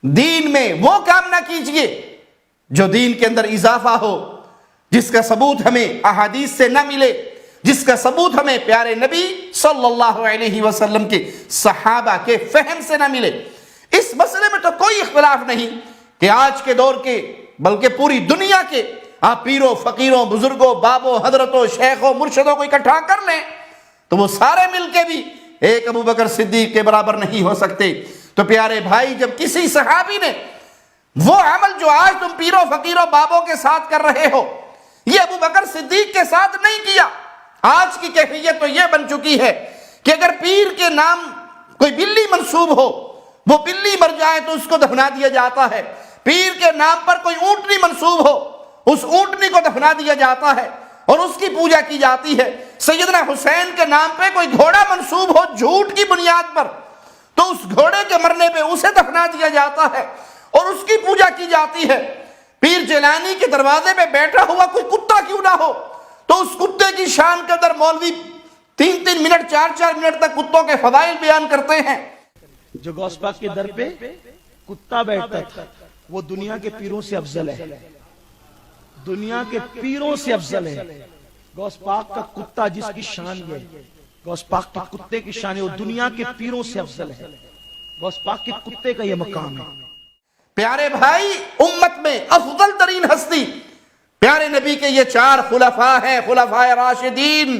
دین میں وہ کام نہ کیجئے جو دین کے اندر اضافہ ہو، جس کا ثبوت ہمیں احادیث سے نہ ملے، جس کا ثبوت ہمیں پیارے نبی صلی اللہ علیہ وسلم کے صحابہ کے فہم سے نہ ملے۔ اس مسئلے میں تو کوئی اختلاف نہیں کہ آج کے دور کے بلکہ پوری دنیا کے آپ پیروں، فقیروں، بزرگوں، بابوں، حضرتوں، شیخوں، مرشدوں کو اکٹھا کر لیں تو وہ سارے مل کے بھی ایک ابو بکر صدیق کے برابر نہیں ہو سکتے۔ تو پیارے بھائی، جب کسی صحابی نے وہ عمل جو آج تم پیروں، فقیروں، بابوں کے ساتھ کر رہے ہو، یہ ابو بکر صدیق کے ساتھ نہیں کیا۔ آج کی کیفیت تو یہ بن چکی ہے کہ اگر پیر کے نام کوئی بلی منسوب ہو، وہ بلی مر جائے تو اس کو دفنا دیا جاتا ہے۔ پیر کے نام پر کوئی اونٹنی منسوب ہو، اس اونٹنی کو دفنا دیا جاتا ہے اور اس کی پوجا کی جاتی ہے۔ سیدنا حسین کے نام پہ کوئی گھوڑا منسوب ہو جھوٹ کی بنیاد پر، تو اس گھوڑے کے مرنے پہ اسے دفنا دیا جاتا ہے اور اس کی پوجا کی جاتی ہے۔ پیر جیلانی کے دروازے پہ بیٹھا ہوا کوئی کتا کیوں نہ ہو، تو اس کتے کی شان کے اندر مولوی 3 منٹ 4 منٹ تک کتوں کے فضائل بیان کرتے ہیں۔ جو غوث پاک کے در پہ کتا بیٹھتا تھا وہ دنیا کے پیروں سے افضل ہے، دنیا کے پیروں سے افضل ہے۔ غوث پاک کا کتا جس کی شان یہ، غوث پاک کے کتے کی شان ہے، وہ دنیا کے پیروں سے افضل ہے۔ غوث پاک کے کتے کا یہ مقام ہے۔ پیارے بھائی، امت میں افضل ترین ہستی پیارے نبی کے یہ 4 خلفاء ہیں، خلفاء راشدین۔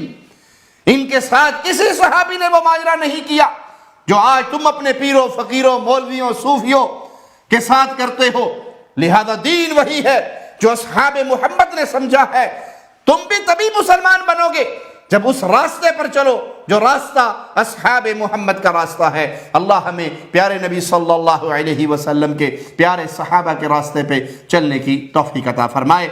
ان کے ساتھ کسی صحابی نے وہ ماجرا نہیں کیا جو آج تم اپنے پیروں، فقیروں، مولویوں، صوفیوں کے ساتھ کرتے ہو۔ لہذا دین وہی ہے جو اصحاب محمد نے سمجھا ہے۔ تم بھی تبھی مسلمان بنو گے جب اس راستے پر چلو جو راستہ اصحاب محمد کا راستہ ہے۔ اللہ ہمیں پیارے نبی صلی اللہ علیہ وسلم کے پیارے صحابہ کے راستے پہ چلنے کی توفیق عطا فرمائے۔